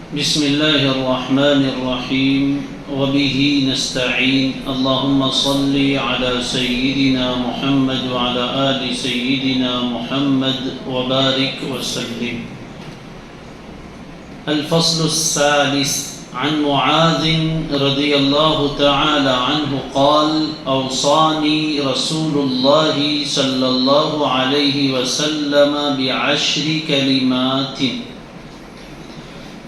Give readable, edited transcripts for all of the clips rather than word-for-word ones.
بسم الله الرحمن الرحيم وبه نستعين اللهم صل على سيدنا محمد وعلى آل سيدنا محمد وبارك وسلم. الفصل الثالث عن معاذ رضي الله تعالى عنه قال أوصاني رسول الله صلى الله عليه وسلم بعشر كلمات.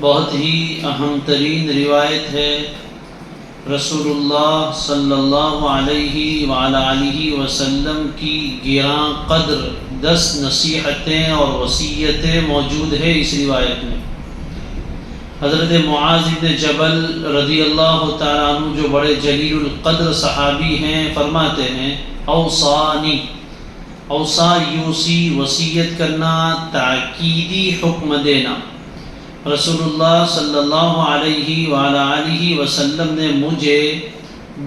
بہت ہی اہم ترین روایت ہے. رسول اللہ صلی اللہ علیہ وآلہ وسلم کی گراں قدر 10 نصیحتیں اور وصیتیں موجود ہیں اس روایت میں. حضرت معاذ بن جبل رضی اللہ تعالیٰ عنہ جو بڑے جلیل القدر صحابی ہیں فرماتے ہیں اوصانی. اوصا یوسی وصیت کرنا، تاکیدی حکم دینا. رسول اللہ صلی اللہ علیہ وآلہ وسلم نے مجھے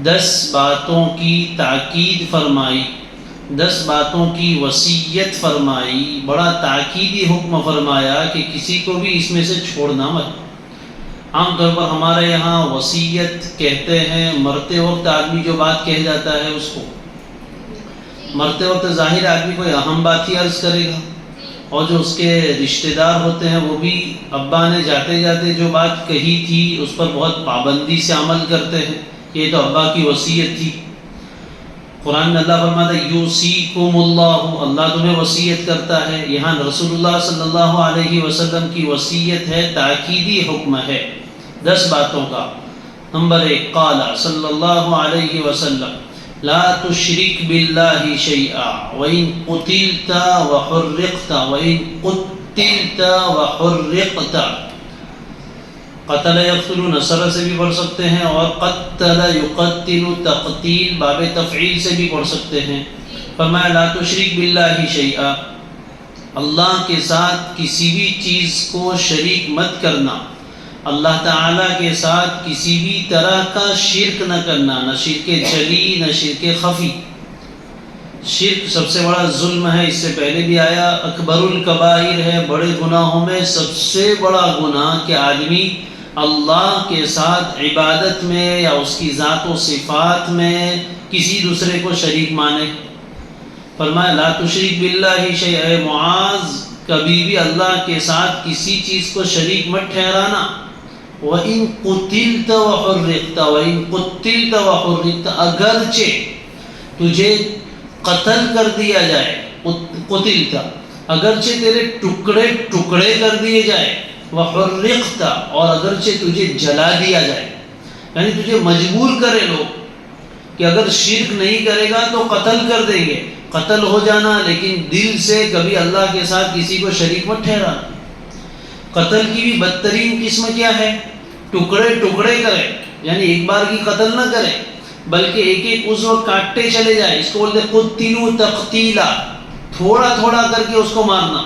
10 باتوں کی تاکید فرمائی، 10 باتوں کی وصیت فرمائی، بڑا تاکیدی حکم فرمایا کہ کسی کو بھی اس میں سے چھوڑنا مت. عام طور پر ہمارے یہاں وصیت کہتے ہیں مرتے وقت آدمی جو بات کہہ جاتا ہے اس کو. مرتے وقت ظاہر آدمی کوئی اہم بات ہی عرض کرے گا، اور جو اس کے رشتہ دار ہوتے ہیں وہ بھی ابا نے جاتے جاتے جو بات کہی تھی اس پر بہت پابندی سے عمل کرتے ہیں. یہ تو ابا کی وصیت تھی. قرآن میں اللہ فرماتا ہے یوصیکم اللہ، اللہ تمہیں وصیت کرتا ہے. یہاں رسول اللہ صلی اللہ علیہ وسلم کی وصیت ہے، تاکیدی حکم ہے 10 باتوں کا. نمبر 1 قال صلی اللہ علیہ وسلم لا تشرک باللہ شیئا وإن قتلت وحرقت وإن قتلت وحرقت. قتل یقتل نصر سے بھی پڑھ سکتے ہیں اور قتل یقتل تقتیل باب تفعیل سے بھی پڑھ سکتے ہیں. فرمایا لا تشرک باللہ شیئا، اللہ کے ساتھ کسی بھی چیز کو شریک مت کرنا. اللہ تعالیٰ کے ساتھ کسی بھی طرح کا شرک نہ کرنا، نہ شرک جلی نہ شرک خفی. شرک سب سے بڑا ظلم ہے، اس سے پہلے بھی آیا اکبر الکبائر ہے. بڑے گناہوں میں سب سے بڑا گناہ کہ آدمی اللہ کے ساتھ عبادت میں یا اس کی ذات و صفات میں کسی دوسرے کو شریک مانے. فرمایا لا تشرک باللہ شیئا، اے معاذ کبھی بھی اللہ کے ساتھ کسی چیز کو شریک مت ٹھہرانا. وَإِن قُتِلْتَ وَحُرِّقْتَ وَإِن قُتِلْتَ وَحُرِّقْتَ، اگرچہ تجھے قتل کر دیا جائے، قتلت اگرچہ تیرے ٹکڑے ٹکڑے کر دیے جائے، وَحُرِّقْتَ اور اگرچہ تجھے جلا دیا جائے. یعنی تجھے مجبور کرے لوگ کہ اگر شرک نہیں کرے گا تو قتل کر دیں گے. قتل ہو جانا لیکن دل سے کبھی اللہ کے ساتھ کسی کو شریک مت ٹھہرانا. قتل کی بھی بدترین قسم کیا ہے؟ ٹکڑے ٹکڑے کرے، یعنی ایک بار کی قتل نہ کرے بلکہ ایک ایک عضو کاٹتے چلے جائے. اس کو بولتے قتلوا تقتیلا، تھوڑا تھوڑا کر کے اس کو مارنا.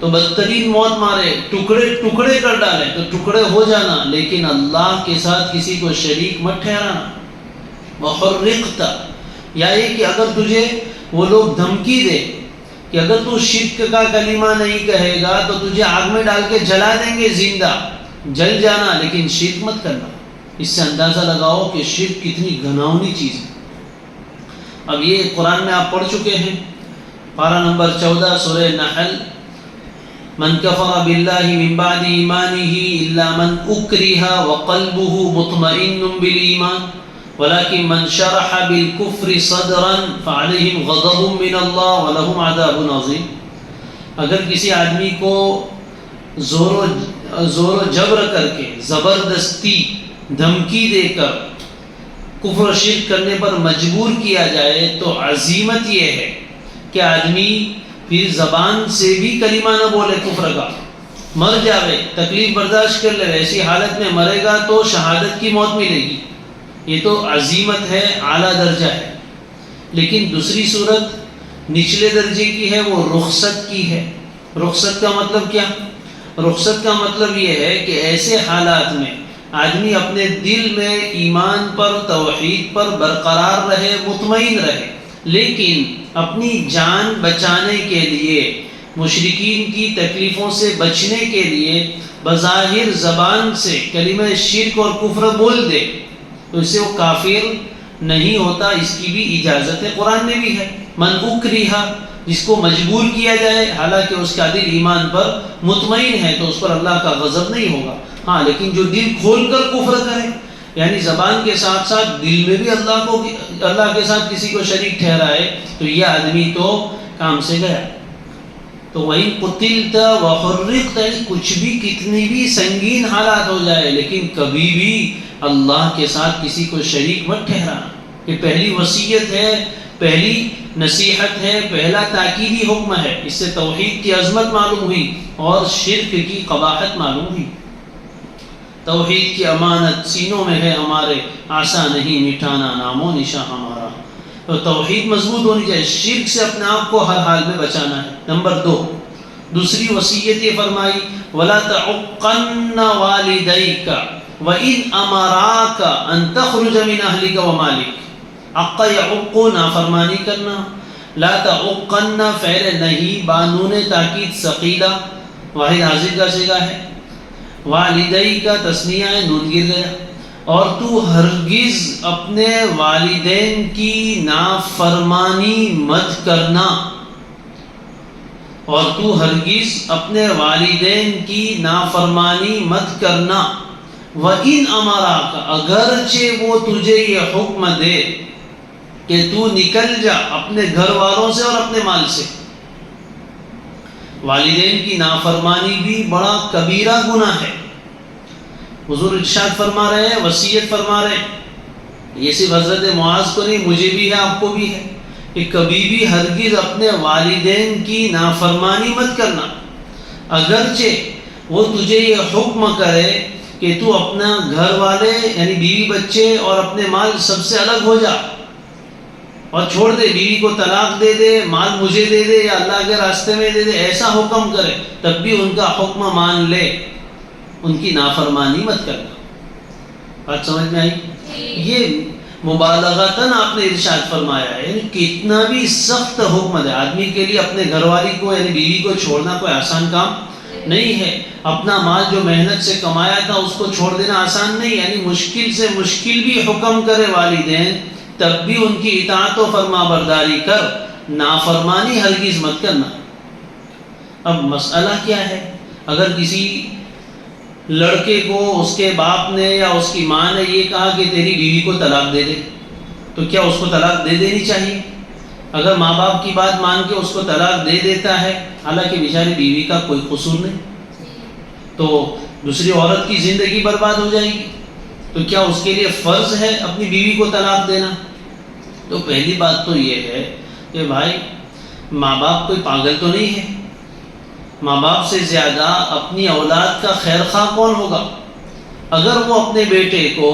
تو بدترین موت مارے، ٹکڑے ٹکڑے کر ڈالے تو ٹکڑے ہو جانا لیکن اللہ کے ساتھ کسی کو شریک مت ٹھہرانا. وحرقت، یا یہ کہ اگر تجھے وہ لوگ دھمکی دے کہ اگر تو شرک کا کلمہ نہیں کہے گا تو تجھے آگ میں ڈال کے جلا دیں گے، زندہ جل جانا لیکن شرک مت کرنا. اس سے اندازہ لگاؤ کہ شرک کتنی گھناؤنی چیز ہے. اب یہ قرآن میں آپ پڑھ چکے ہیں، پارہ نمبر 14 سورہ نحل. من کفر باللہ من بعد ایمانہ الا من اکرہ وقلبہ مطمئن بالایمان ولكن من شرح بالكفر صدرا فعليهم غضب من الله ولهم عذاب عظيم. اگر کسی آدمی کو زور و جبر کر کے، زبردستی دھمکی دے کر کفر و شرک کرنے پر مجبور کیا جائے تو عزیمت یہ ہے کہ آدمی پھر زبان سے بھی کلمہ نہ بولے کفر کا، مر جاوے، تکلیف برداشت کر لے، ایسی حالت میں مرے گا تو شہادت کی موت ملے گی. یہ تو عزیمت ہے، اعلیٰ درجہ ہے. لیکن دوسری صورت نچلے درجے کی ہے، وہ رخصت کی ہے. رخصت کا مطلب کیا؟ رخصت کا مطلب یہ ہے کہ ایسے حالات میں آدمی اپنے دل میں ایمان پر، توحید پر برقرار رہے، مطمئن رہے، لیکن اپنی جان بچانے کے لیے مشرکین کی تکلیفوں سے بچنے کے لیے بظاہر زبان سے کلمہ شرک اور کفر بول دے تو اس سے وہ کافر نہیں ہوتا، اس کی بھی اجازت ہے، قرآن میں بھی ہے۔ من اکرہ، جس کو مجبور کیا جائے حالانکہ اس کا دل ایمان پر مطمئن ہے تو اس پر اللہ کا غضب نہیں ہوگا۔ ہاں لیکن جو دل کھول کر کفر کرے، یعنی زبان کے ساتھ ساتھ دل میں بھی اللہ کے ساتھ کسی کو شریک ٹھہرائے، تو یہ آدمی تو کام سے گیا۔ تو وہی قتلت وحرقت، کچھ بھی کتنی بھی سنگین حالات ہو جائے لیکن کبھی بھی اللہ کے ساتھ کسی کو شریک مت ٹھہرانا۔ یہ پہلی وصیت ہے، پہلی نصیحت ہے، پہلا تاکیدی حکم ہے۔ اس سے توحید کی عظمت معلوم ہوئی اور شرک کی قباحت معلوم ہوئی۔ توحید کی امانت سینوں میں ہے ہمارے، آسا نہیں مٹھانا نام و نشاں ہمارا۔ تو توحید مضبوط ہونی چاہیے، شرک سے اپنے آپ کو ہر حال میں بچانا ہے۔ نمبر 2، دوسری وصیت یہ فرمائی وَلَا تَعُقَّنَّ وَالِدَيْكَ وَإِنْ أَمَرَاكَ أَن تَخْرُجَ مِنْ أَهْلِكَ وَمَالِكَ۔ عَقَّ يَعُقُّ نافرمانی کرنا، لا تعقن فعل نہیں، بانون تاکید ثقیلہ واحد حاضر کا صیغہ ہے، والدی کا تثنیہ ہے، نون گر گیا۔ اور تو ہرگز اپنے والدین کی نافرمانی مت کرنا، اور تو ہرگز اپنے والدین کی نافرمانی مت کرنا۔ وَإِنْ أَمَرَاكَ، اگرچہ وہ تجھے یہ حکم دے کہ تو نکل جا اپنے گھر والوں سے اور اپنے مال سے۔ والدین کی نافرمانی بھی بڑا کبیرہ گناہ ہے۔ حضور ارشاد فرما رہے ہیں، وصیت فرما رہے ہیں، یہ صرف حضرت معاذ کو نہیں، مجھے بھی ہے، آپ کو بھی ہے، کہ کبھی بھی ہرگز اپنے والدین کی نافرمانی مت کرنا، اگرچہ وہ تجھے یہ حکم کرے کہ تو اپنا گھر والے یعنی بیوی بچے اور اپنے مال سب سے الگ ہو جا اور چھوڑ دے، بیوی کو طلاق دے دے، مال مجھے دے دے یا اللہ کے راستے میں دے دے، ایسا حکم کرے تب بھی ان کا حکم مان لے، ان کی نافرمانی مت کرنا۔ بات سمجھ میں آئی؟ یہ مبالغتاً آپ نے ارشاد فرمایا ہے، یعنی کتنا بھی سخت حکم ہے آدمی کے لیے، اپنے گھر والی کو یعنی بیوی کو چھوڑنا کوئی آسان کام نہیں ہے، اپنا مال جو محنت سے کمایا تھا اس کو چھوڑ دینا آسان نہیں، یعنی مشکل سے مشکل بھی حکم کرے والدین تب بھی ان کی اطاعت و فرما برداری کر، نافرمانی ہرگز مت کرنا۔ اب مسئلہ کیا ہے، اگر کسی لڑکے کو اس کے باپ نے یا اس کی ماں نے یہ کہا کہ تیری بیوی کو طلاق دے دے، تو کیا اس کو طلاق دے دینی چاہیے؟ اگر ماں باپ کی بات مان کے اس کو طلاق دے دیتا ہے، حالانکہ بیچاری بیوی کا کوئی قصور نہیں، تو دوسری عورت کی زندگی برباد ہو جائے گی، تو کیا اس کے لیے فرض ہے اپنی بیوی کو طلاق دینا؟ تو پہلی بات تو یہ ہے کہ بھائی ماں باپ کوئی پاگل تو نہیں ہے، ماں باپ سے زیادہ اپنی اولاد کا خیر خواہ کون ہوگا؟ اگر وہ اپنے بیٹے کو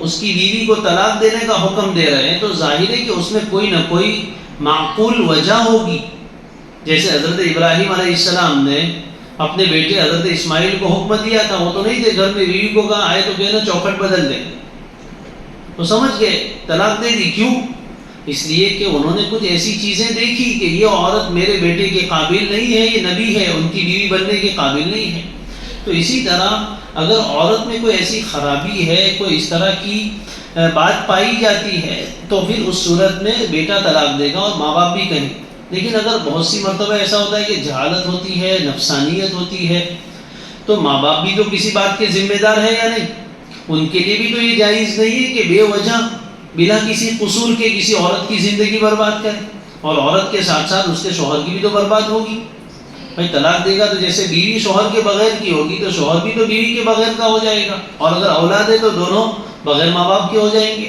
اس کی بیوی کو طلاق دینے کا حکم دے رہے ہیں تو ظاہر ہے کہ اس میں کوئی نہ کوئی معقول وجہ ہوگی۔ جیسے حضرت ابراہیم علیہ السلام نے اپنے بیٹے حضرت اسماعیل کو حکم دیا تھا، وہ تو نہیں تھے گھر میں، بیوی کو کہا آئے تو کہنا چوکھٹ بدل دیں، تو سمجھ گئے طلاق دے دی۔ کیوں؟ اس لیے کہ انہوں نے کچھ ایسی چیزیں دیکھی کہ یہ عورت میرے بیٹے کے قابل نہیں ہے، یہ نبی ہے، ان کی بیوی بننے کے قابل نہیں ہے۔ تو اسی طرح اگر عورت میں کوئی ایسی خرابی ہے، کوئی اس طرح کی بات پائی جاتی ہے تو پھر اس صورت میں بیٹا طلاق دے گا اور ماں باپ بھی کہیں۔ لیکن اگر بہت سی مرتبہ ایسا ہوتا ہے کہ جہالت ہوتی ہے، نفسانیت ہوتی ہے، تو ماں باپ بھی تو کسی بات کے ذمہ دار ہے یا نہیں، ان کے لیے بھی تو یہ جائز نہیں ہے کہ بے وجہ بلا کسی قصور کے کسی عورت کی زندگی برباد کرے، اور عورت کے ساتھ ساتھ اس کے شوہر کی بھی تو برباد ہوگی۔ بھائی طلاق دے گا تو جیسے بیوی شوہر کے بغیر کی ہوگی تو شوہر بھی تو بیوی کے بغیر کا ہو جائے گا، اور اگر اولاد ہے تو دونوں بغیر ماں باپ کے ہو جائیں گے۔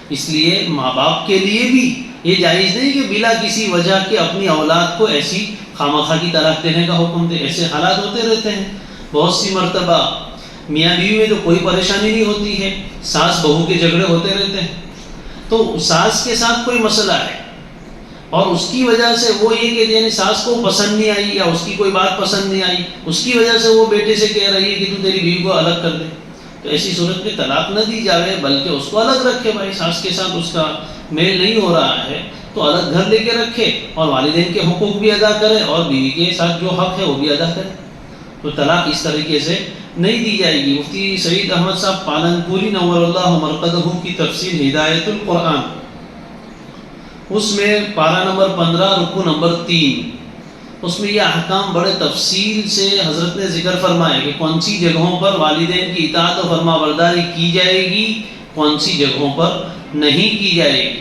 اس لیے ماں باپ کے لیے بھی یہ جائز نہیں کہ بلا کسی وجہ کے اپنی اولاد کو ایسی خامخواہ کی طلاق دینے کا حکم دے۔ ایسے حالات ہوتے رہتے ہیں، بہت سی مرتبہ میاں بیوی میں تو کوئی پریشانی نہیں ہوتی ہے، ساس بہو کے جھگڑے ہوتے رہتے ہیں، تو ساس کے ساتھ کوئی مسئلہ ہے اور اس کی وجہ سے وہ یہ کہ یعنی ساس کو پسند نہیں آئی یا اس کی کوئی بات پسند نہیں آئی، اس کی وجہ سے وہ بیٹے سے کہہ رہی ہے کہ تو تیری بیوی کو الگ کر دے، تو ایسی صورت میں طلاق نہ دی جاوے بلکہ اس کو الگ رکھے۔ بھائی ساس کے ساتھ اس کا میل نہیں ہو رہا ہے تو الگ گھر لے کے رکھے اور والدین کے حقوق بھی ادا کرے اور بیوی کے ساتھ جو حق ہے وہ بھی ادا کرے. تو طلاق اس طریقے سے نہیں دی جائے گی. مفتی سعید احمد صاحب پالنپوری نور اللہ مرقدہ کی تفسیر ہدایت القرآن، اس میں پارہ نمبر 15 رکوع نمبر 3، اس میں یہ احکام بڑے تفصیل سے حضرت نے ذکر فرمایا کہ کون سی جگہوں پر والدین کی اطاعت و فرما برداری کی جائے گی، کون سی جگہوں پر نہیں کی جائے گی.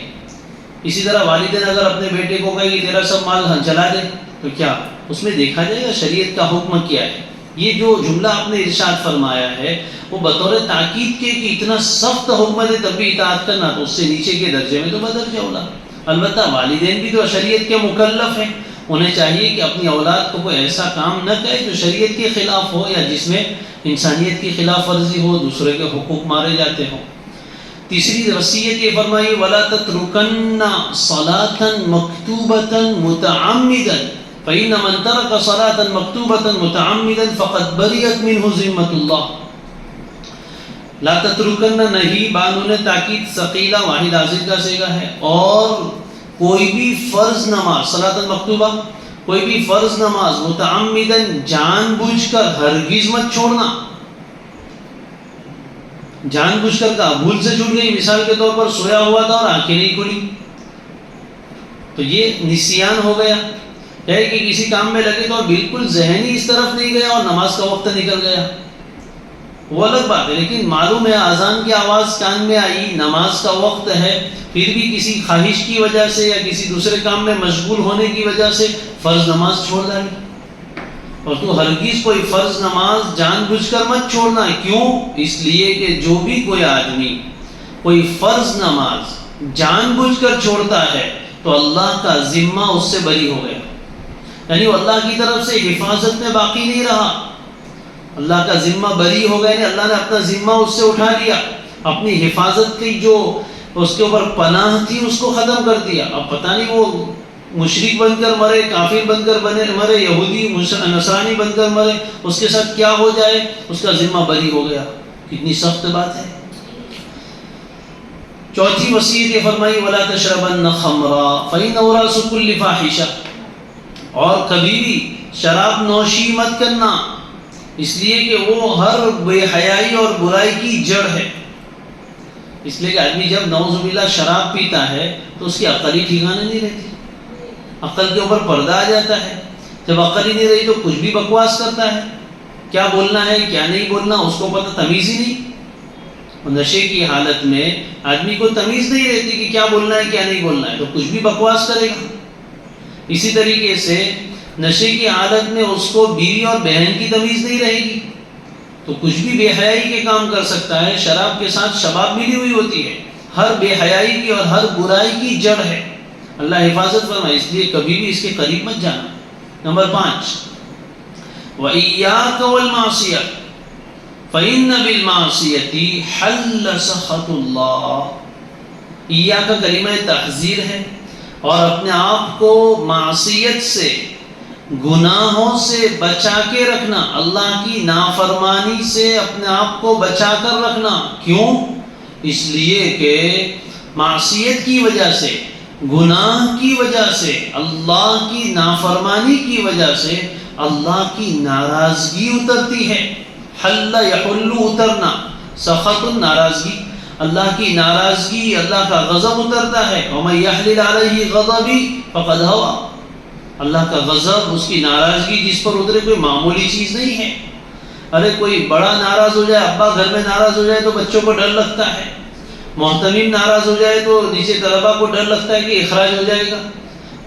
اسی طرح والدین اگر اپنے بیٹے کو کہے کہ تیرا سب مال چلا دے تو کیا اس میں دیکھا جائے گا شریعت کا حکم کیا ہے. یہ جو جملہ آپ نے ارشاد فرمایا ہے وہ بطور تاکید کے کہ اتنا سخت حکم ہے تب بھی اطاعت کرنا، تو اس سے نیچے کے درجے میں تو بدرجہ اولا. البتہ والدین بھی تو شریعت کے مکلف ہیں، انہیں چاہیے کہ اپنی اولاد کو کوئی ایسا کام نہ کرے جو شریعت کے خلاف ہو یا جس میں انسانیت کی خلاف ورزی ہو، دوسرے کے حقوق مارے جاتے ہوں. تیسری وصیت یہ فرمائی وَلَا تَتْرُكَنَّ صَلَاةً مَكْتُوبَةً مُتَعَمِّدًا فَإِنَّ مَنْ تَرَكَ صَلَاةً مَكْتُوبَةً مُتَعَمِّدًا فَقَدْ بَرِئَتْ مِنْهُ ذِمَّةُ اللَّهِ. لا تترکن نہیں بانون تاکید ثقیلہ واحد حاضر کا صیغہ ہے. اور کوئی بھی فرض نماز صلاۃ المکتوبہ، کوئی بھی فرض نماز متعمدن جان بوجھ کر ہرگز مت چھوڑنا. جان بوجھ کر کا بھول سے چھوٹ گئی، مثال کے طور پر سویا ہوا تھا اور آنکھیں نہیں کھلی تو یہ نسیان ہو گیا ہے کہ کسی کام میں لگے تو اور بالکل ذہنی اس طرف نہیں گیا اور نماز کا وقت نکل گیا، وہ الگ بات ہے. لیکن معلوم ہے اذان کی آواز کان میں آئی، نماز کا وقت ہے، پھر بھی کسی خواہش کی وجہ سے یا کسی دوسرے کام میں مشغول ہونے کی وجہ سے فرض نماز چھوڑ ڈالی. اور تو ہرگز کوئی فرض نماز جان بوجھ کر مت چھوڑنا. کیوں؟ اس لیے کہ جو بھی کوئی آدمی کوئی فرض نماز جان بوجھ کر چھوڑتا ہے تو اللہ کا ذمہ اس سے بری ہو گیا، یعنی وہ اللہ کی طرف سے حفاظت میں باقی نہیں رہا، اللہ کا ذمہ بری ہو گیا. اللہ نے اپنا ذمہ اس سے اٹھا لیا، اپنی حفاظت کی جو اس کے اوپر پناہ تھی اس کو ختم کر دیا. اب پتہ نہیں وہ مشرک بن کر مرے، کافر بن کر مرے، یہودی نصرانی بن کر مرے، اس کے ساتھ کیا ہو جائے، اس کا ذمہ بری ہو گیا. کتنی سخت بات ہے. چوتھی وصیت یہ فرمائی وَلَا تَشْرَبَنَّ خَمْرًا فَإِنَّهُ رَأْسُ كُلِّ فَاحِشَةٍ. اور کبھی بھی شراب نوشی مت کرنا، اس لیے کہ وہ ہر بے حیائی اور برائی کی جڑ ہے. اس لیے کہ آدمی جب نعوذ باللہ شراب پیتا ہے تو اس کی عقل ہی ٹھکانے نہیں رہتی، عقل کے اوپر پردہ آ جاتا ہے. جب عقل ہی نہیں رہی تو کچھ بھی بکواس کرتا ہے، کیا بولنا ہے کیا نہیں بولنا اس کو پتہ، تمیز ہی نہیں. نشے کی حالت میں آدمی کو تمیز نہیں رہتی کہ کیا بولنا ہے کیا نہیں بولنا ہے، تو کچھ بھی بکواس کرے گا. اسی طریقے سے نشے کی حالت میں اس کو بیوی اور بہن کی تمیز نہیں رہے گی تو کچھ بھی بے حیائی کے کام کر سکتا ہے. شراب کے ساتھ شباب ملی ہوئی ہوتی ہے، ہر بے حیائی کی اور ہر برائی کی جڑ ہے. اللہ حفاظت فرمائے، اس لیے کبھی بھی اس کے قریب مت جانا. نمبر 5 وَإِيَّاكَ وَالْمَعْصِيَةَ فَإِنَّ بِالْمَعْصِيَةِ حَلَّ سَخَطُ اللَّهِ. ایّا کا کلمہ تحذیر ہے اور اپنے آپ کو معصیت سے، گناہوں سے بچا کے رکھنا، اللہ کی نافرمانی سے اپنے آپ کو بچا کر رکھنا. کیوں؟ اس لیے کہ معصیت کی وجہ سے، گناہ کی وجہ سے، اللہ کی نافرمانی کی وجہ سے اللہ کی ناراضگی اترتی ہے. حل یحل اترنا، سخط ناراضگی، اللہ کی ناراضگی، اللہ کا غضب اترتا ہے. وَمَن يَحْلِلْ عَلَيْهِ غَضَبِي فَقَدْ هَوَىٰ. اللہ کا غضب، اس کی ناراضگی جس پر اترے کوئی معمولی چیز نہیں ہے. ارے کوئی بڑا ناراض ہو جائے، ابا گھر میں ناراض ہو جائے تو بچوں کو ڈر لگتا ہے، محتمم ناراض ہو جائے تو نیچے طلبا کو ڈر لگتا ہے کہ اخراج ہو جائے گا.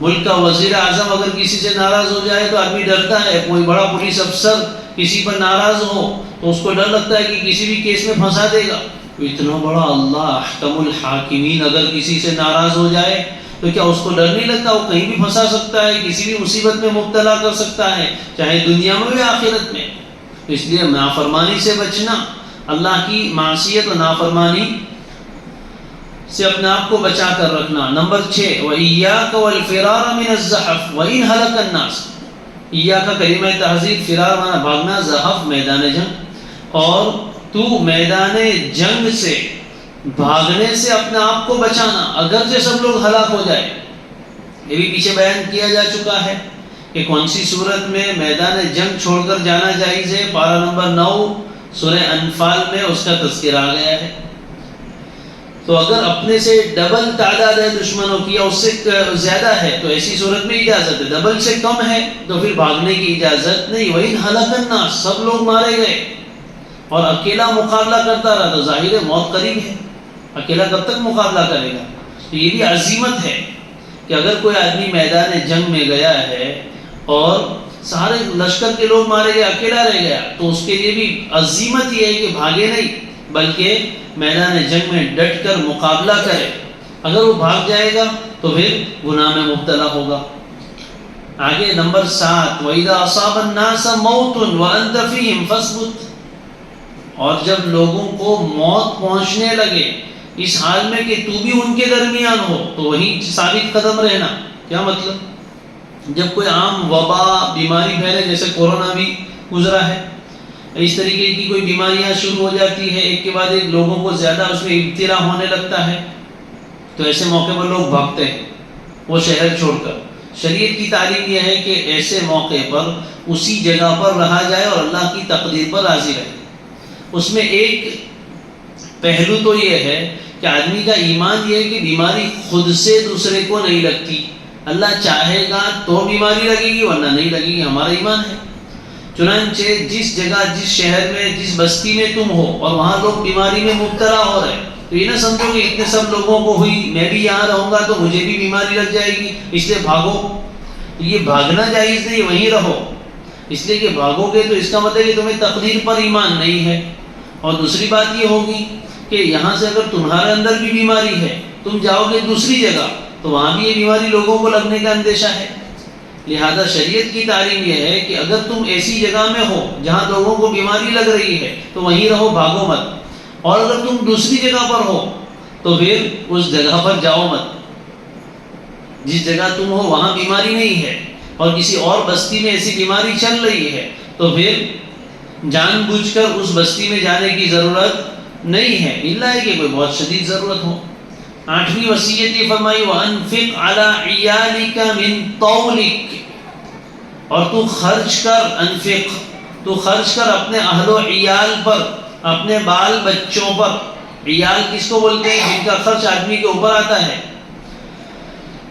ملک کا وزیر اعظم اگر کسی سے ناراض ہو جائے تو آدمی ڈرتا ہے. کوئی بڑا پولیس افسر کسی پر ناراض ہو تو اس کو ڈر لگتا ہے کہ کسی بھی کیس میں پھنسا دے گا. اتنا بڑا اللہ احکم الحاکمین اگر کسی سے ناراض ہو جائے تو کیا اس کو ڈر نہیں لگتا؟ وہ کہیں بھی پھنسا سکتا ہے، کسی بھی مصیبت میں مبتلا کر سکتا ہے، چاہے دنیا میں یا آخرت میں. اس لیے نافرمانی سے بچنا، اللہ کی معصیت و نافرمانی سے اپنے آپ کو بچا کر رکھنا. نمبر 6 وَإِيَّاكَ وَالْفِرَارَ مِنَ الزَّحْفِ وَإِنْ هَلَكَ النَّاسُ. اِيَّا کا کلمہ تحذیر، فرار مانا بھاگنا، زحف میدان جنگ، اور تو میدان جنگ سے، بھاگنے سے اپنے آپ کو بچانا. اگرچہ سب لوگ ہلاک ہو جائے یہ بھی پیچھے بیان کیا جا چکا ہے کہ کون سی صورت میں میدان جنگ چھوڑ کر جانا جائز ہے. پارہ نمبر 9 سورہ انفال میں اس کا تذکرہ آ گیا ہے. تو اگر اپنے سے ڈبل تعداد ہے دشمنوں کی یا اس سے زیادہ ہے تو ایسی صورت میں اجازت ہے. ڈبل سے کم ہے تو پھر بھاگنے کی اجازت نہیں. وَإِنْ هَلَكَ النَّاسُ سب لوگ مارے گئے اور اکیلا مقابلہ کرتا رہا تو ظاہر ہے موت قریب ہے. اکیلا کب تک مقابلہ کرے گا؟ تو یہ بھی عزیمت ہے کہ اگر کوئی آدمی میدان جنگ میں گیا ہے اور سارے لشکر کے لوگ مارے گئے، اکیلا رہ گیا، تو اس کے لیے بھی عزیمت یہ ہے کہ بھاگے نہیں بلکہ میدان جنگ میں ڈٹ کر مقابلہ کرے. اگر وہ بھاگ جائے گا تو پھر گناہ میں مبتلا ہوگا. آگے نمبر 7 وَإِذَا أَصَابَ النَّاسَ مَوْتٌ وَأَنْتَ فِيهِمْ فَاثْبُتْ. اور جب لوگوں کو موت پہنچنے لگے اس حال میں کہ تو بھی ان کے درمیان ہو تو وہیں ثابت قدم رہنا. کیا مطلب؟ جب کوئی عام وبا بیماری پھیلے، جیسے کورونا بھی گزرا ہے، اس طریقے کی کوئی بیماریاں شروع ہو جاتی ہے ایک کے بعد ایک، لوگوں کو زیادہ اس میں ابتلا ہونے لگتا ہے، تو ایسے موقع پر لوگ بھاگتے ہیں وہ شہر چھوڑ کر. شریعت کی تعلیم یہ ہے کہ ایسے موقع پر اسی جگہ پر رہا جائے اور اللہ کی تقدیر پر راضی رہے. اس میں ایک پہلو تو یہ ہے کہ آدمی کا ایمان یہ ہے کہ بیماری خود سے دوسرے کو نہیں لگتی. اللہ چاہے گا تو بیماری لگے گی ورنہ نہیں لگے گی. ہمارا ایمان ہے. چنانچہ جس جگہ، جس شہر میں، جس بستی میں تم ہو اور وہاں لوگ بیماری میں مبتلا ہو رہے تو یہ نہ سمجھو کہ اتنے سب لوگوں کو ہوئی، میں بھی یہاں رہوں گا تو مجھے بھی بیماری لگ جائے گی اس لیے بھاگو. یہ بھاگنا جائز نہیں، وہیں رہو. اس لیے کہ بھاگو گے تو اس کا مطلب کہ تمہیں تقدیر پر ایمان نہیں ہے. اور دوسری بات یہ ہوگی کہ یہاں سے اگر تمہارے اندر بھی بیماری ہے، تم جاؤ گے دوسری جگہ تو وہاں بھی یہ بیماری لوگوں کو لگنے کا اندیشہ ہے. لہذا شریعت کی تعلیم یہ ہے کہ اگر تم ایسی جگہ میں ہو جہاں لوگوں کو بیماری لگ رہی ہے تو وہیں رہو، بھاگو مت. اور اگر تم دوسری جگہ پر ہو تو پھر اس جگہ پر جاؤ مت. جس جگہ تم ہو وہاں بیماری نہیں ہے اور کسی اور بستی میں ایسی بیماری چل رہی ہے تو پھر جان بوجھ کر اس بستی میں جانے کی ضرورت نہیں ہے، الا ہے کہ کوئی بہت شدید ضرورت ہو. 8ویں وصیت یہ فرمائی وَأَنفِقْ عَلَىٰ عِيَالِكَ مِن طَوْلِكَ. اور تو خرچ کر، انفق، تو خرچ کر اپنے اہل و عیال پر، اپنے بال بچوں پر. عیال کس کو بولتے ہیں؟ جن کا خرچ آدمی کے اوپر آتا ہے.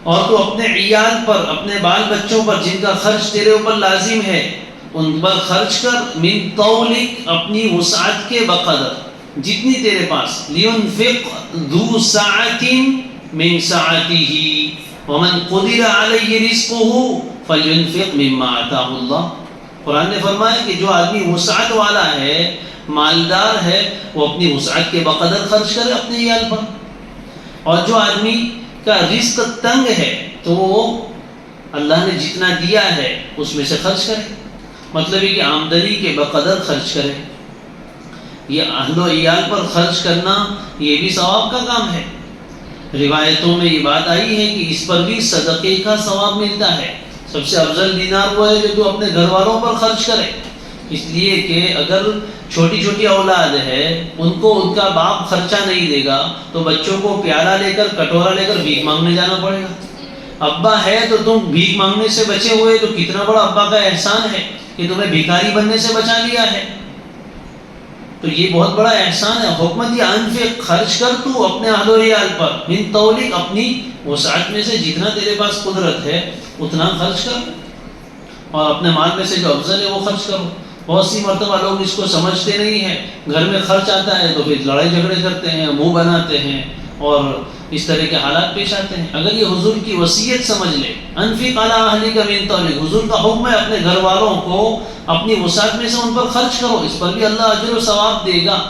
اور تو اپنے عیال پر، اپنے بال بچوں پر جن کا خرچ تیرے اوپر لازم ہے ان پر خرچ کر. من طولک، اپنی وسعت کے بقدر، جتنی تیرے پاس. لینفق ذو سعۃ من سعتہ ومن قدر علیہ رزقہ فلینفق مما آتاہ اللہ. قرآن نے فرمایا کہ جو آدمی وسعت والا ہے، مالدار ہے، وہ اپنی وسعت کے بقدر خرچ کرے اپنے عیال پر. اور جو آدمی کا رزق تنگ ہے تو وہ اللہ نے جتنا دیا ہے اس میں سے خرچ کرے. مطلب ہے کہ آمدنی کے بقدر خرچ کرے. یہ اہل و عیال پر خرچ کرنا یہ بھی ثواب کا کام ہے. روایتوں میں یہ بات آئی ہے کہ اس پر بھی صدقے کا ثواب ملتا ہے. سب سے افضل دینار وہ ہے جو تو اپنے گھر والوں پر خرچ کرے. اس لیے کہ اگر چھوٹی چھوٹی اولاد ہے ان کو ان کا باپ خرچہ نہیں دے گا تو بچوں کو پیالہ لے کر، کٹورا لے کر بھیک مانگنے جانا پڑے گا. ابا ہے تو تم بھیک مانگنے سے بچے ہوئے تو کتنا بڑا ابا کا احسان ہے کہ تمہیں بھیکاری بننے سے بچا لیا ہے. تو یہ بہت بڑا احسان ہے. حکمت یہ انفق، خرچ کر تو اپنے اہل و عیال پر. من طولک، اپنی وسعت میں سے جتنا تیرے پاس قدرت ہے اتنا خرچ کر، اور اپنے مال میں سے جو افضل ہے وہ خرچ کرو. بہت سی مرتبہ لوگ اس کو سمجھتے نہیں ہیں. گھر میں خرچ آتا ہے تو پھر لڑائی جھگڑے کرتے ہیں، منہ بناتے ہیں اور اس طرح کے حالات پیش آتے ہیں. اگر یہ حضور کی وصیت سمجھ لے، انفق علی اہلک من طولک، حضور کا حکم ہے اپنے گھر والوں کو اپنی وسعت میں سے ان پر خرچ کرو، اس پر بھی اللہ اجر و ثواب دے گا.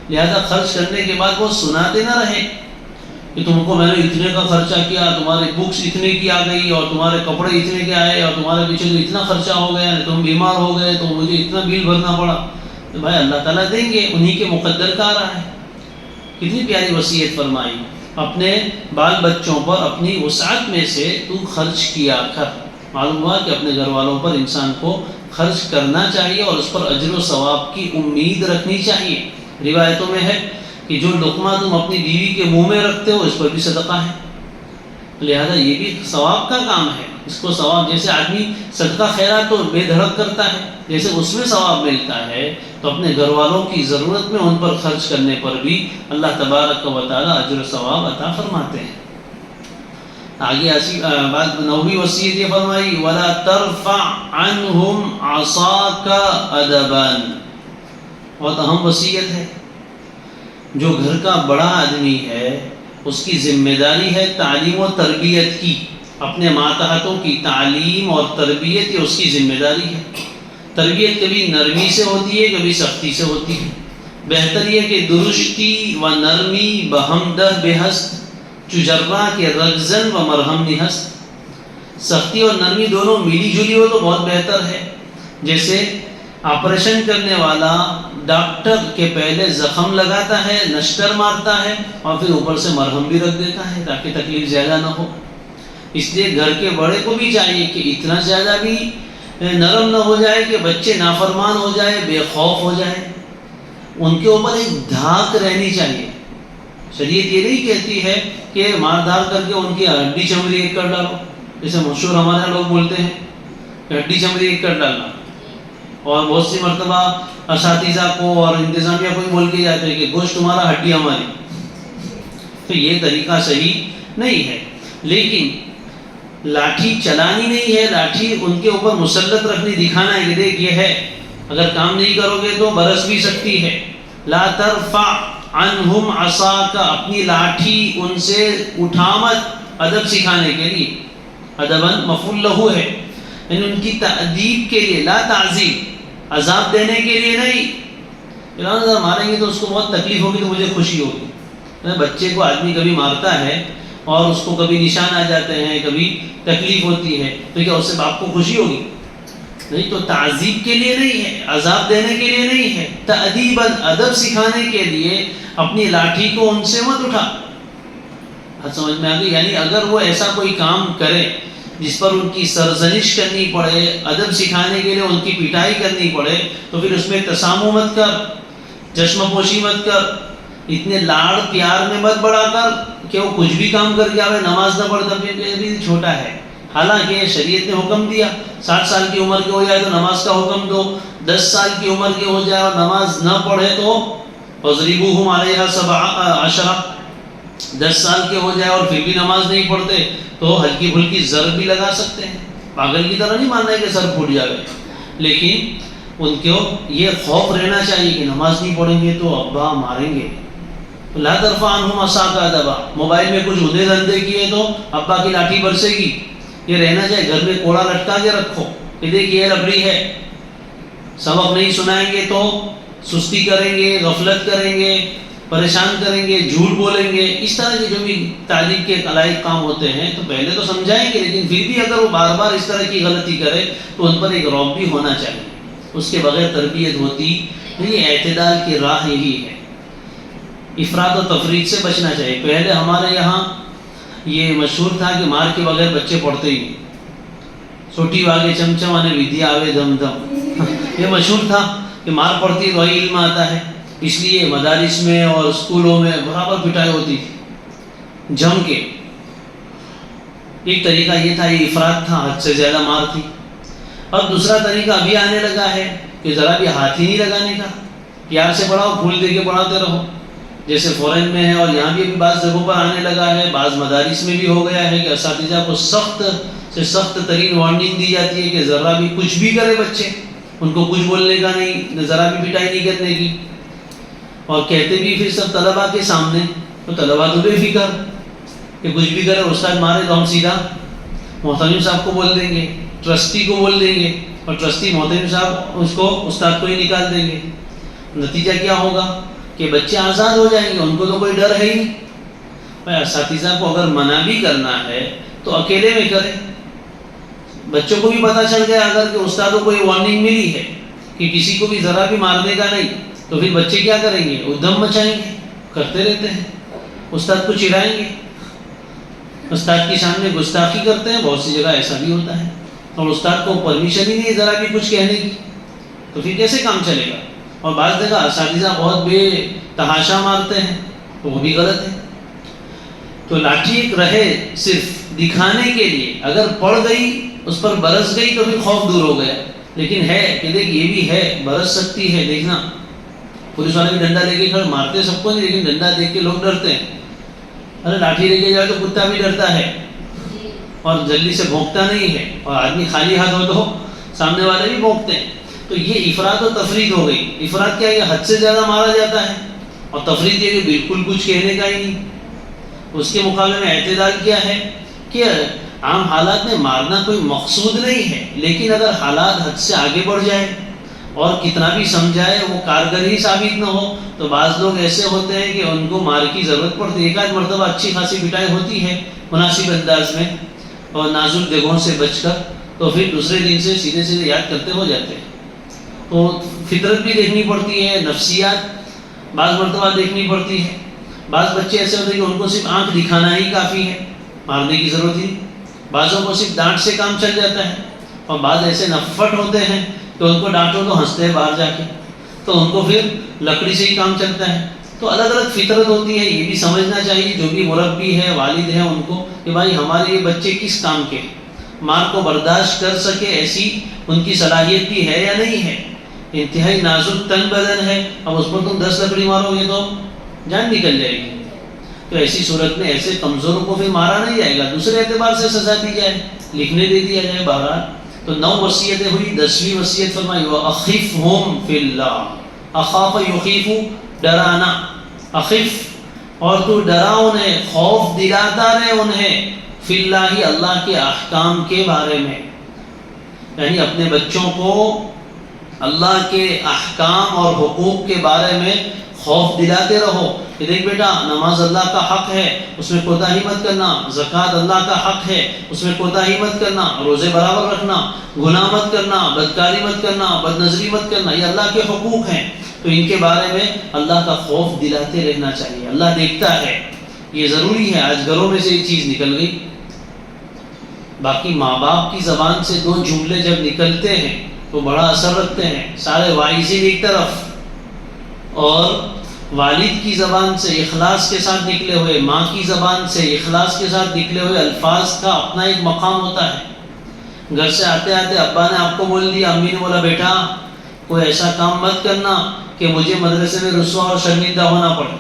لہذا خرچ کرنے کے بعد وہ سناتے نہ رہیں کہ تم کو میں نے اتنے کا خرچہ کیا، تمہارے بکس اتنے کی آ گئی اور تمہارے کپڑے اتنے کے آئے اور تمہارے پیچھے تو اتنا خرچہ ہو گیا، تم بیمار ہو گئے تو مجھے اتنا بل بھرنا پڑا. تو بھائی اللہ تعالیٰ دیں گے، انہی کے مقدر کا آ رہا ہے. کتنی پیاری وصیت فرمائی. اپنے بال بچوں پر اپنی وسعت میں سے تو خرچ کیا کر. معلوم ہوا کہ اپنے گھر والوں پر انسان کو خرچ کرنا چاہیے اور اس پر اجر و ثواب کی امید رکھنی چاہیے. روایتوں میں ہے کہ جو لقمہ تم اپنی بیوی کے منہ میں رکھتے ہو اس پر بھی صدقہ ہے. لہذا یہ بھی ثواب کا کام ہے، اس کو ثواب، جیسے آدمی صدقہ خیرات تو بے دھڑک کرتا ہے، جیسے اس میں ثواب ملتا ہے، تو اپنے گھر والوں کی ضرورت میں ان پر خرچ کرنے پر بھی اللہ تبارک و تعالی اجر و ثواب عطا فرماتے ہیں۔ آگے بات 9ویں وصیت یہ فرمائی وَلَا تَرْفَعْ عَنْهُمْ عَصَاكَ أَدَبًا، بہت اہم وصیت ہے۔ جو گھر کا بڑا آدمی ہے اس کی ذمہ داری ہے تعلیم و تربیت کی، اپنے ماتحتوں کی تعلیم اور تربیت یہ اس کی ذمہ داری ہے۔ تربیت کبھی نرمی سے ہوتی ہے، کبھی سختی سے ہوتی ہے۔ بہتر یہ کہ درشتی و نرمی بہمدہ بہست چجرا کے رگزن و مرہم نہست، سختی اور نرمی دونوں ملی جلی ہو تو بہت بہتر ہے۔ جیسے آپریشن کرنے والا ڈاکٹر کے پہلے زخم لگاتا ہے، نشتر مارتا ہے، اور پھر اوپر سے مرہم بھی رکھ دیتا ہے تاکہ تکلیف زیادہ نہ ہو۔ اس لیے گھر کے بڑے کو بھی چاہیے کہ اتنا زیادہ بھی نرم نہ ہو جائے کہ بچے نافرمان ہو جائے، بے خوف ہو جائے۔ ان کے اوپر ایک دھاک رہنی چاہیے۔ شریعت یہ نہیں کہتی ہے کہ مار دھار کر کے ان کی ہڈی چمڑی ایک کر ڈالو، جیسے مشہور ہمارے لوگ بولتے ہیں کہ ہڈی چمڑی ایک کر ڈالنا، اور بہت سی مرتبہ اساتذہ کو اور انتظامیہ کو بھی بول کے جاتے ہیں کہ گوشت تمہارا ہڈی ہماری، تو یہ طریقہ صحیح نہیں ہے۔ لیکن لاٹھی چلانی نہیں ہے، لاٹھی ان کے اوپر مسلط رکھنی، دکھانا ہے کہ دیکھ یہ ہے، اگر کام نہیں کرو گے تو برس بھی سکتی ہے۔ لا ترفع عنہم عصاک، اپنی لاٹھی ان سے اٹھا مت، ادب سکھانے کے لیے، ادباً مفعول لہو ہے، یعنی ان کی تأدیب کے لیے، لا تعذیب، عذاب دینے کے لیے نہیں۔ اگر ماریں گے تو اس کو بہت تکلیف ہوگی تو مجھے خوشی ہوگی۔ بچے کو آدمی کبھی مارتا ہے اور اس کو کبھی نشان آ جاتے ہیں، کبھی تکلیف ہوتی ہے، تو کیا اس سے باپ کو خوشی ہوگی؟ نہیں، تو تعذیب کے لیے نہیں ہے، عذاب دینے کے لیے نہیں ہے، تأدیباً، ادب سکھانے کے لیے اپنی لاٹھی کو ان سے مت اٹھا۔ سمجھ میں آ گئی؟ یعنی اگر وہ ایسا کوئی کام کرے جس پر ان کی سرزنش کرنی پڑے، ادب سکھانے کے لیے ان کی پٹائی کرنی پڑے، تو پھر اس میں تسامح مت کر، چشم پوشی مت کر، اتنے لاڑ پیار میں مت بڑھا کر کہ وہ کچھ بھی کام کر کے آئے، نماز نہ پڑھتا، پھر بھی چھوٹا ہے۔ حالانکہ شریعت نے حکم دیا 60 سال کی عمر کے ہو جائے تو نماز کا حکم دو، 10 سال کی عمر کے ہو جائے اور نماز نہ پڑھے تو وَضْرِبُوهُمْ عَلَيْهَا 17، 10 سال کے ہو جائے اور پھر بھی نماز نہیں پڑھتے تو ہلکی پھلکی ضرب بھی لگا سکتے ہیں۔ پاگل کی طرح نہیں ماننا ہے کہ سر پھوٹ جائے، لیکن ان کو یہ خوف رہنا چاہیے کہ نماز نہیں پڑھیں گے تو ابا ماریں گے۔ لا ترفع عنہم عصاک ادبا، موبائل میں کچھ اندھے دھندے کیے تو ابا کی لاٹھی برسے گی، یہ رہنا چاہیے۔ گھر میں کوڑا لٹکا کے رکھو کہ دیکھیے یہ ربڑی ہے، سبق نہیں سنائیں گے تو سستی کریں گے، غفلت کریں گے، پریشان کریں گے، جھوٹ بولیں گے، اس طرح کے جو بھی تعلیم کے لائق کام ہوتے ہیں تو پہلے تو سمجھائیں گے، لیکن پھر بھی اگر وہ بار بار اس طرح کی غلطی کرے تو ان پر ایک رعب بھی ہونا چاہیے، اس کے بغیر تربیت ہوتی نہیں۔ اعتدال کی راہ یہی ہے، افراط و تفریط سے بچنا چاہیے۔ پہلے ہمارے یہاں یہ مشہور تھا کہ مار کے بغیر بچے پڑھتے ہی نہیں، چھوٹی واگے چمچم آنے ودیا آوے دم دم، یہ مشہور تھا کہ مار پڑتی تو وہی علم آتا ہے، اس لیے مدارس میں اور اسکولوں میں برابر پٹائی ہوتی تھی جم کے۔ ایک طریقہ یہ تھا، یہ افراط تھا، حد سے زیادہ مار تھی۔ اور دوسرا طریقہ ابھی آنے لگا ہے کہ ذرا بھی ہاتھ ہی نہیں لگانے کا، پیار سے پڑھاؤ، پھول دے کے پڑھاتے رہو، جیسے فورن میں ہے اور یہاں بھی ابھی بعض جگہوں پر آنے لگا ہے، بعض مدارس میں بھی ہو گیا ہے کہ اساتذہ کو سخت سے سخت ترین وارننگ دی جاتی ہے کہ ذرا بھی کچھ بھی کرے بچے، ان کو کچھ بولنے کا نہیں، ذرا بھی پٹائی نہیں کرنے کی، اور کہتے بھی پھر سب طلباء کے سامنے، تو طلباء تو بے فکر کہ کچھ بھی کرے، استاد مارے تو ہم سیدھا محتمم صاحب کو بول دیں گے، ٹرسٹی کو بول دیں گے، اور ٹرسٹی محتمم صاحب اس کو استاد کو ہی نکال دیں گے۔ نتیجہ کیا ہوگا کہ بچے آزاد ہو جائیں گے، ان کو تو کوئی ڈر ہے ہی نہیں۔ بھائی اساتذہ کو اگر منع بھی کرنا ہے تو اکیلے میں کرے، بچوں کو بھی پتہ چل گیا اگر کہ استاد کو کوئی وارننگ ملی ہے کہ کسی کو بھی ذرا بھی مارنے کا نہیں، تو پھر بچے کیا کریں گے؟ ادھم مچائیں گے، کرتے رہتے ہیں، استاد کو چڑھائیں گے، استاد کی شان میں گستاخی کرتے ہیں، بہت سی جگہ ایسا بھی ہوتا ہے، اور استاد کو پرمیشن ہی نہیں ذرا بھی کچھ کہنے کی، تو پھر کیسے کام چلے گا؟ اور بعض جگہ اساتذہ بہت بے تحاشا مارتے ہیں، تو وہ بھی غلط ہے۔ تو لاٹھی ایک رہے صرف دکھانے کے لیے، اگر پڑ گئی اس پر برس گئی تو پھر خوف دور ہو گیا، لیکن ہے کہ دیکھ یہ بھی ہے، برس سکتی ہے، دیکھنا پولیس والے بھی ڈنڈا لے کے کھڑے، مارتے سب کو نہیں، لیکن ڈنڈا دیکھ کے لوگ ڈرتے ہیں. ارے لاٹھی لے کے جائے تو کتا بھی ڈرتا ہے اور جلدی سے بھونکتا نہیں ہے، اور آدمی خالی ہاتھ ہو تو سامنے والے بھی بھونکتے ہیں. تو یہ افراط و تفریط ہو گئی. افراط کیا ہے کہ حد سے زیادہ مارا جاتا ہے، اور تفریط یہ کہ بالکل کچھ کہنے کا ہی نہیں. اس کے مقابلے میں اعتدال کیا ہے کہ عام حالات میں مارنا کوئی مقصود نہیں ہے، لیکن اگر حالات حد سے آگے بڑھ جائے اور کتنا بھی سمجھائے وہ کارگر ہی ثابت نہ ہو، تو بعض لوگ ایسے ہوتے ہیں کہ ان کو مار کی ضرورت پڑتی ہے. ایک آدھ مرتبہ اچھی خاصی پٹائی ہوتی ہے مناسب انداز میں اور نازک جگہوں سے بچ کر، تو پھر دوسرے دن سے سیدھے سیدھے یاد کرتے ہو جاتے ہیں. تو فطرت بھی دیکھنی پڑتی ہے، نفسیات بعض مرتبہ دیکھنی پڑتی ہے. بعض بچے ایسے ہوتے ہیں کہ ان کو صرف آنکھ دکھانا ہی کافی ہے، مارنے کی ضرورت ہی. بعضوں کو صرف ڈانٹ سے کام چل جاتا ہے، اور بعض ایسے نفٹ ہوتے ہیں کہ ان کو ڈانٹو تو ہنستے ہیں باہر جا کے، تو ان کو پھر لکڑی سے ہی کام چلتا ہے. تو الگ الگ فطرت ہوتی ہے. یہ بھی سمجھنا چاہیے جو بھی مربی ہے، والد ہے، ان کو کہ بھائی ہمارے یہ بچے کس کام کے، مار کو برداشت کر سکے ایسی ان کی صلاحیت بھی ہے یا نہیں ہے. انتہائی نازک تن بدن ہے، اب اس پر تم 10 لکڑی مارو گے تو جان نکل جائے گی. تو ایسی صورت میں ایسے کمزوروں کو پھر مارا نہیں جائے گا، دوسرے اعتبار سے سزا دی جائے، لکھنے دے دیا جائے. بہرحال تو 9 وصیتیں ہوئی. 10ویں وصیت فرمائی وَأَخِفْهُمْ فِي اللَّهِ. اخاف یخیف، ڈرانا. اخف اور تو ڈرا انہیں، خوف دلاتا رہے انہیں، فی اللہ اللہ کے احکام کے بارے میں. یعنی اپنے بچوں کو اللہ کے احکام اور حقوق کے بارے میں خوف دلاتے رہو کہ دیکھ بیٹا نماز اللہ کا حق ہے، اس میں کوتاہی مت کرنا. زکوٰۃ اللہ کا حق ہے، اس میں کوتاہی مت کرنا. روزے برابر رکھنا، گناہ مت کرنا، بدکاری مت کرنا، بد نظری مت کرنا. یہ اللہ کے حقوق ہیں، تو ان کے بارے میں اللہ کا خوف دلاتے رہنا چاہیے. اللہ دیکھتا ہے، یہ ضروری ہے. آج گھروں میں سے یہ چیز نکل گئی. باقی ماں باپ کی زبان سے 2 جملے جب نکلتے ہیں تو بڑا اثر رکھتے ہیں. سارے واعظین ایک طرف، اور والد کی زبان سے اخلاص کے ساتھ نکلے ہوئے، ماں کی زبان سے اخلاص کے ساتھ نکلے ہوئے الفاظ کا اپنا ایک مقام ہوتا ہے. گھر سے آتے آتے ابا نے آپ کو بول دیا، امی نے بولا بیٹا کوئی ایسا کام مت کرنا کہ مجھے مدرسے میں رسوا اور شرمندہ ہونا پڑے.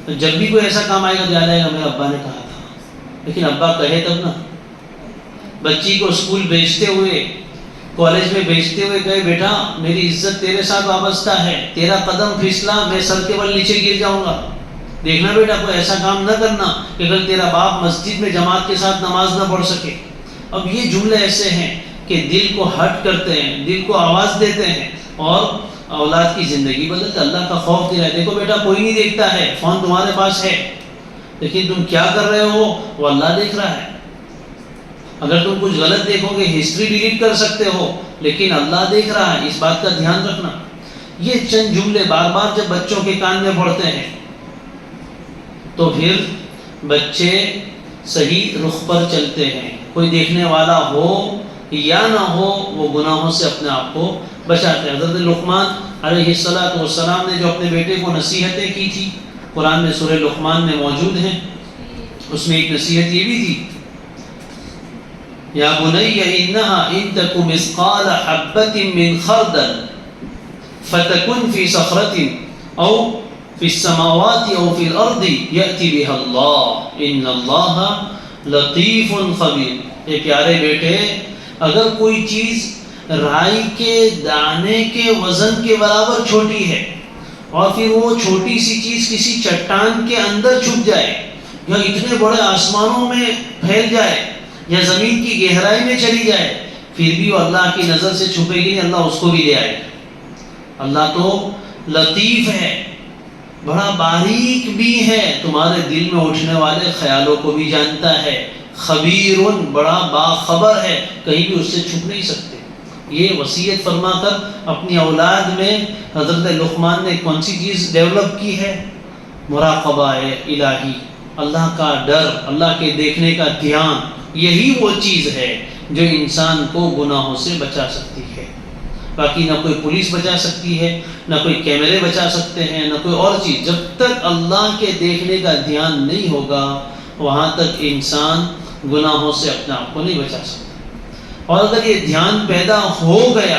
تو جب بھی کوئی ایسا کام آئے گا یاد آئے گا میرے ابا نے کہا تھا. لیکن ابا کہے تب نا. بچی کو اسکول بھیجتے ہوئے، کالج میں بھیجتے ہوئے کہے بیٹا میری عزت تیرے ساتھ وابستہ ہے، تیرا قدم پھسلا میں سر کے بل نیچے گر جاؤں گا. دیکھنا بیٹا کوئی ایسا کام نہ کرنا کہ کل تیرا باپ مسجد میں جماعت کے ساتھ نماز نہ پڑھ سکے. اب یہ جملے ایسے ہیں کہ دل کو ہٹ کرتے ہیں، دل کو آواز دیتے ہیں، اور اولاد کی زندگی بدلتے. اللہ کا خوف دلاتے. دیکھو بیٹا کوئی نہیں دیکھتا ہے، فون تمہارے پاس ہے، لیکن تم کیا کر رہے ہو وہ اللہ دیکھ رہا ہے. اگر تم کچھ غلط دیکھو گے ہسٹری ڈیلیٹ کر سکتے ہو، لیکن اللہ دیکھ رہا ہے. اس بات کا دھیان رکھنا. یہ چند جملے بار بار جب بچوں کے کان میں پڑتے ہیں تو پھر بچے صحیح رخ پر چلتے ہیں. کوئی دیکھنے والا ہو یا نہ ہو وہ گناہوں سے اپنے آپ کو بچاتے ہیں. حضرت لقمان علیہ السلام نے جو اپنے بیٹے کو نصیحتیں کی تھی قرآن میں سورہ لقمان میں موجود ہیں. اس میں ایک نصیحت یہ بھی تھی، یا بنی انہا ان تک مثقال حبۃ من خردل فتکن فی صخرۃ او فی السماوات او فی الارض یأتی بها اللہ ان اللہ لطیف خبیر. اے پیارے بیٹے، اگر کوئی چیز رائی کے دانے کے وزن کے برابر چھوٹی ہے اور پھر وہ چھوٹی سی چیز کسی چٹان کے اندر چھپ جائے یا اتنے بڑے آسمانوں میں پھیل جائے یا زمین کی گہرائی میں چلی جائے، پھر بھی وہ اللہ کی نظر سے چھپے گی نہیں، اللہ اس کو بھی لے آئے گا. اللہ تو لطیف ہے، بڑا باریک بھی ہے، تمہارے دل میں اٹھنے والے خیالوں کو بھی جانتا ہے. خبیر، بڑا باخبر ہے، کہیں بھی اس سے چھپ نہیں سکتے. یہ وصیت فرما کر اپنی اولاد میں حضرت لقمان نے کون سی چیز ڈیولپ کی ہے؟ مراقبہ الہی، اللہ کا ڈر، اللہ کے دیکھنے کا دھیان. یہی وہ چیز ہے جو انسان کو گناہوں سے بچا سکتی ہے. باقی نہ کوئی پولیس بچا سکتی ہے، نہ کوئی کیمرے بچا سکتے ہیں، نہ کوئی اور چیز. جب تک اللہ کے دیکھنے کا دھیان نہیں ہوگا وہاں تک انسان گناہوں سے اپنے آپ کو نہیں بچا سکتا۔ اور اگر یہ دھیان پیدا ہو گیا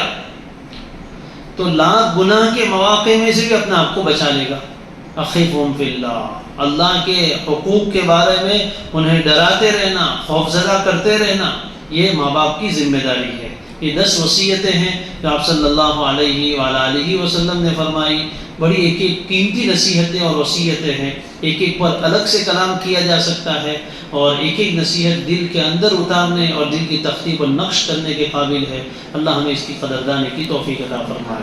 تو لاکھ گناہ کے مواقع میں سے بھی اپنے آپ کو بچا لے گا۔ اخیفہم فی اللہ، اللہ کے حقوق کے بارے میں انہیں ڈراتے رہنا، خوفزدہ کرتے رہنا، یہ ماں باپ کی ذمہ داری ہے۔ یہ 10 وصیتیں ہیں جو آپ صلی اللہ علیہ وآلہ وسلم نے فرمائی۔ بڑی ایک ایک قیمتی نصیحتیں اور وصیتیں ہیں، ایک ایک پر الگ سے کلام کیا جا سکتا ہے، اور ایک ایک نصیحت دل کے اندر اتارنے اور دل کی تختی پر نقش کرنے کے قابل ہے۔ اللہ ہمیں اس کی قدردانی کی توفیق عطا فرمائے۔